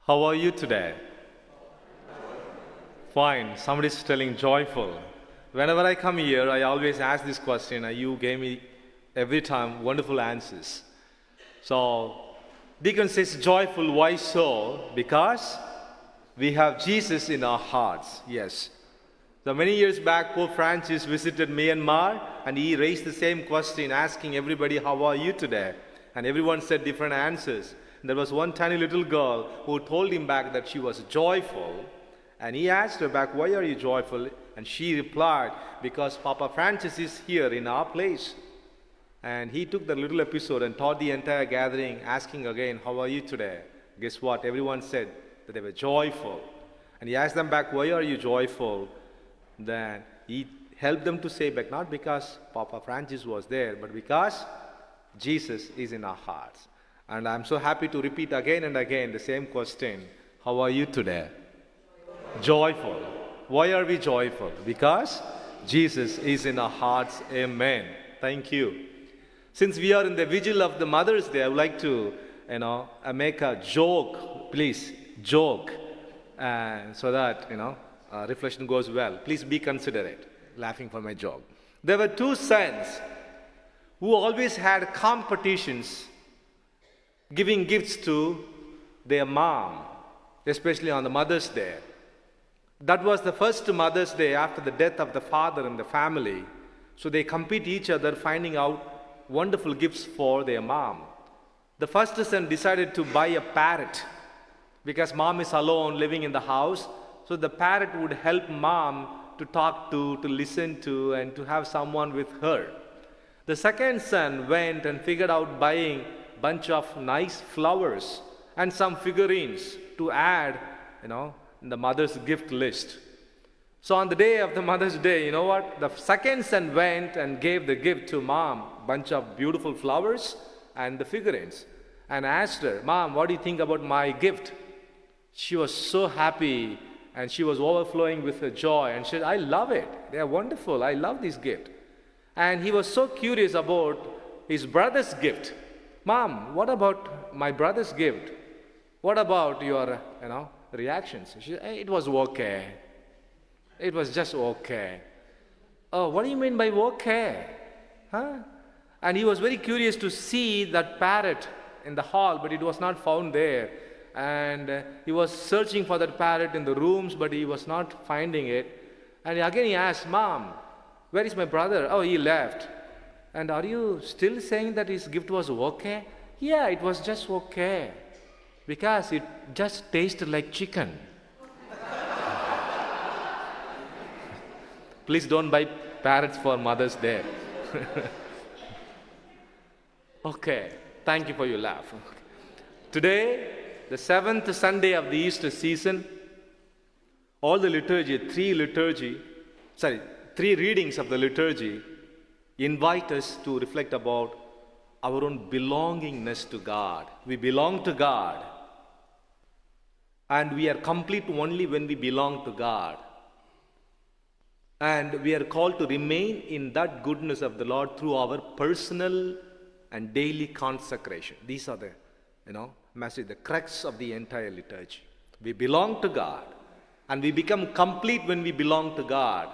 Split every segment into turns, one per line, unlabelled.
How are you today? Fine. Somebody's telling joyful. Whenever I come here, I always ask this question, and you gave me every time wonderful answers. So, Deacon says joyful. Why so? Because we have Jesus in our hearts. Yes. So many years back, Pope Francis visited Myanmar and he raised the same question, asking everybody, how are you today? And everyone said different answers. And there was one tiny little girl who told him back that she was joyful. And he asked her back, why are you joyful? And she replied, because Papa Francis is here in our place. And he took the little episode and taught the entire gathering, asking again, how are you today? Guess what? Everyone said that they were joyful. And he asked them back, why are you joyful? Then he helped them to say back, not because Papa Francis was there, but because Jesus is in our hearts. And I'm so happy to repeat again and again the same question. How are you today? Joyful. Why are we joyful? Because Jesus is in our hearts. Amen. Thank you. Since we are in the vigil of the Mother's Day, I would like to, make a joke. Please, joke. So that, reflection goes well. Please be considerate. Laughing for my joke. There were two sons who always had competitions giving gifts to their mom, especially on the Mother's Day. That was the first Mother's Day after the death of the father in the family. So they compete each other finding out wonderful gifts for their mom. The first son decided to buy a parrot because mom is alone living in the house. So the parrot would help mom to talk to listen to, and to have someone with her. The second son went and figured out buying a bunch of nice flowers and some figurines to add, in the mother's gift list. So on the day of the Mother's Day, you know what? The second son went and gave the gift to mom, a bunch of beautiful flowers and the figurines, and asked her, Mom, what do you think about my gift? She was so happy and she was overflowing with her joy, and she said, I love it. They are wonderful. I love this gift. And he was so curious about his brother's gift. Mom, what about my brother's gift? What about your, reactions? She said, hey, it was okay. It was just okay. Oh, what do you mean by okay? Huh? And he was very curious to see that parrot in the hall, but it was not found there. And he was searching for that parrot in the rooms, but he was not finding it. And again he asked, Mom, where is my brother? Oh, he left. And are you still saying that his gift was okay? Yeah, it was just okay. Because it just tasted like chicken. Please don't buy parrots for Mother's Day. Okay, thank you for your laugh. Today, the seventh Sunday of the Easter season, all the liturgy, three readings of the liturgy invite us to reflect about our own belongingness to God. We belong to God. And we are complete only when we belong to God. And we are called to remain in that goodness of the Lord through our personal and daily consecration. These are the, message, the crux of the entire liturgy. We belong to God. And we become complete when we belong to God.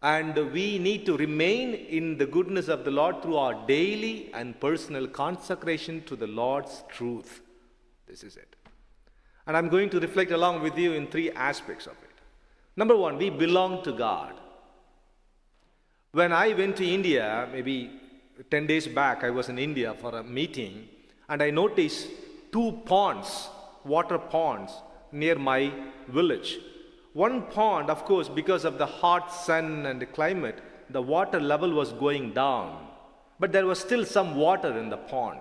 And we need to remain in the goodness of the Lord through our daily and personal consecration to the Lord's truth. This is it. And I'm going to reflect along with you in three aspects of it. Number one, we belong to God. When I went to India, maybe 10 days back, I was in India for a meeting, and I noticed two ponds, water ponds, near my village. One pond, of course, because of the hot sun and the climate, the water level was going down. But there was still some water in the pond.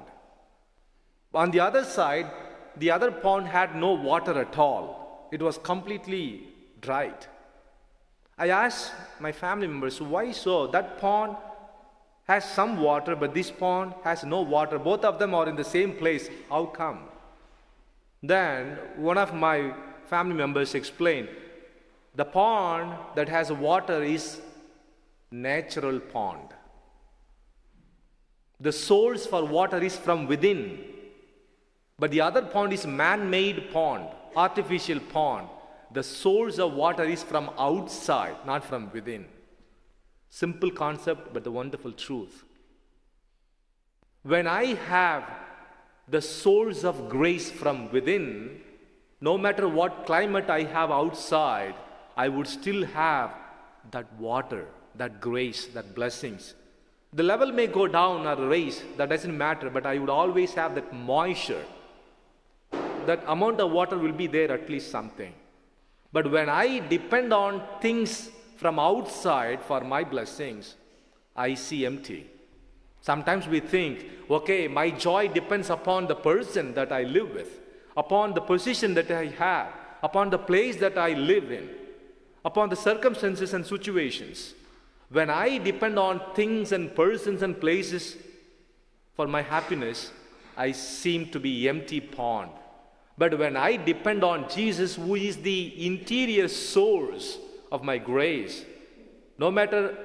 On the other side, the other pond had no water at all. It was completely dried. I asked my family members, why so? That pond has some water, but this pond has no water. Both of them are in the same place. How come? Then one of my family members explained, the pond that has water is natural pond. The source for water is from within. But the other pond is man-made pond, artificial pond. The source of water is from outside, not from within. Simple concept, but the wonderful truth. When I have the source of grace from within, no matter what climate I have outside, I would still have that water, that grace, that blessings. The level may go down or raise, that doesn't matter, but I would always have that moisture. That amount of water will be there, at least something. But when I depend on things from outside for my blessings, I see empty. Sometimes we think, okay, my joy depends upon the person that I live with, upon the position that I have, upon the place that I live in, upon the circumstances and situations. When I depend on things and persons and places for my happiness, I seem to be empty pond. But when I depend on Jesus, who is the interior source of my grace, no matter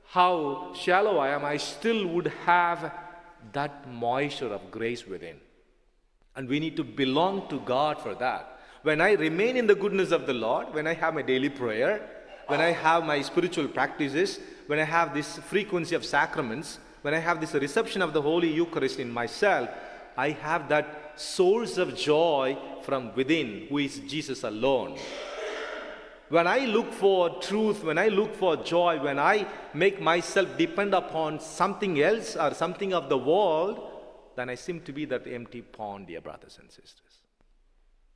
how shallow I am, I still would have that moisture of grace within. And we need to belong to God for that. When I remain in the goodness of the Lord, when I have my daily prayer, when I have my spiritual practices, when I have this frequency of sacraments, when I have this reception of the Holy Eucharist in myself, I have that source of joy from within, who is Jesus alone. When I look for truth, when I look for joy, when I make myself depend upon something else or something of the world, then I seem to be that empty pond, dear brothers and sisters.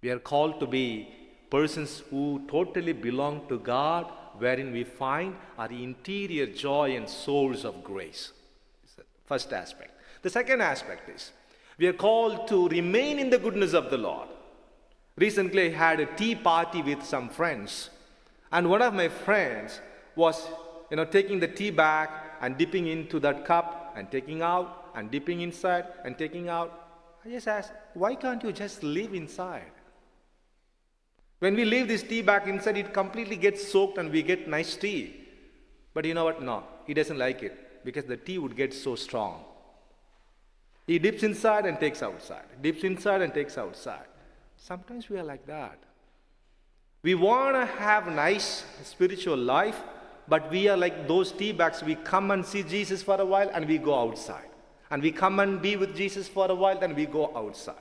We are called to be persons who totally belong to God, wherein we find our interior joy and source of grace. It's the first aspect. The second aspect is, we are called to remain in the goodness of the Lord. Recently, I had a tea party with some friends, and one of my friends was, taking the tea bag and dipping into that cup and taking out and dipping inside and taking out. I just asked, why can't you just live inside? When we leave this tea bag inside, it completely gets soaked and we get nice tea. But you know what? No, he doesn't like it because the tea would get so strong. He dips inside and takes outside. Dips inside and takes outside. Sometimes we are like that. We want to have a nice spiritual life, but we are like those tea bags. We come and see Jesus for a while and we go outside. And we come and be with Jesus for a while and we go outside.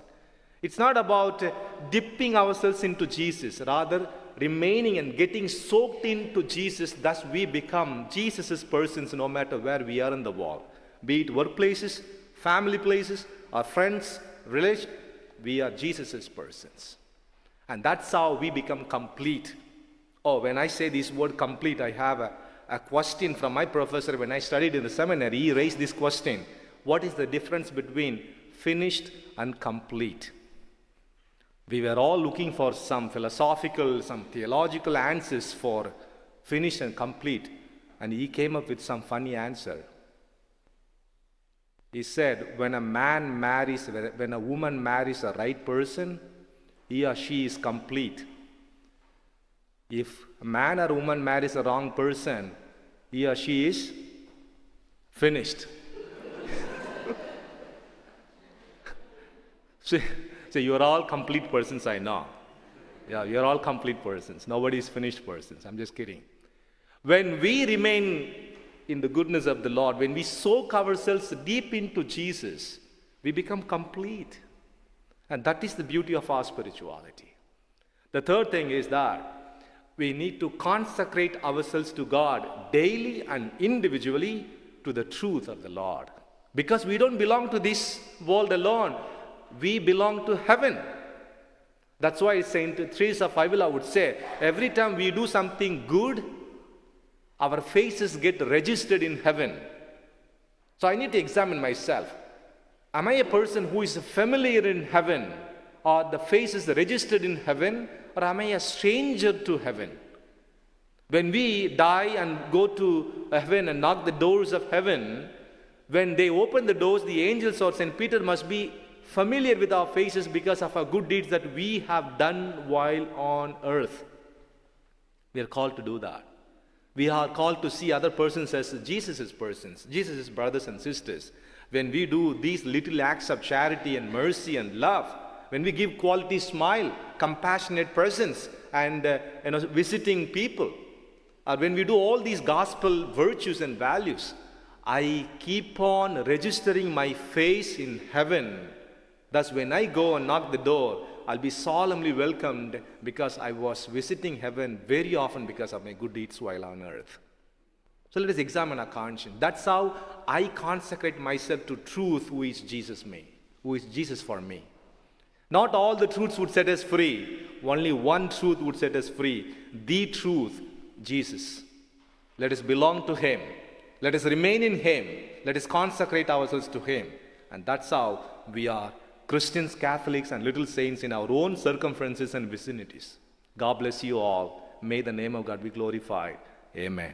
It's not about dipping ourselves into Jesus, rather remaining and getting soaked into Jesus. Thus we become Jesus' persons no matter where we are in the world. Be it workplaces, family places, our friends, relation, we are Jesus' persons. And that's how we become complete. Oh, when I say this word complete, I have a question from my professor when I studied in the seminary. He raised this question. What is the difference between finished and complete? We were all looking for some philosophical, some theological answers for finished and complete. And he came up with some funny answer. He said, when a woman marries a right person, he or she is complete. If a man or woman marries a wrong person, he or she is finished. So you're all complete persons, I know. Yeah, you're all complete persons. Nobody is finished persons. I'm just kidding. When we remain in the goodness of the Lord, when we soak ourselves deep into Jesus, we become complete. And that is the beauty of our spirituality. The third thing is that we need to consecrate ourselves to God daily and individually to the truth of the Lord. Because we don't belong to this world alone. We belong to heaven. That's why Saint Teresa of Avila would say, every time we do something good, our faces get registered in heaven. So I need to examine myself. Am I a person who is familiar in heaven, or the face is registered in heaven, or am I a stranger to heaven? When we die and go to heaven and knock the doors of heaven, when they open the doors, the angels or St. Peter must be familiar with our faces because of our good deeds that we have done while on earth. We are called to do that. We are called to see other persons as Jesus' persons, Jesus' brothers and sisters. When we do these little acts of charity and mercy and love, when we give quality smile, compassionate presence, and visiting people, or when we do all these gospel virtues and values, I keep on registering my face in heaven. Thus, when I go and knock the door, I'll be solemnly welcomed because I was visiting heaven very often because of my good deeds while on earth. So let us examine our conscience. That's how I consecrate myself to truth, who is Jesus for me. Not all the truths would set us free. Only one truth would set us free. The truth, Jesus. Let us belong to Him. Let us remain in Him. Let us consecrate ourselves to Him. And that's how we are Christians, Catholics, and little saints in our own circumferences and vicinities. God bless you all. May the name of God be glorified. Amen.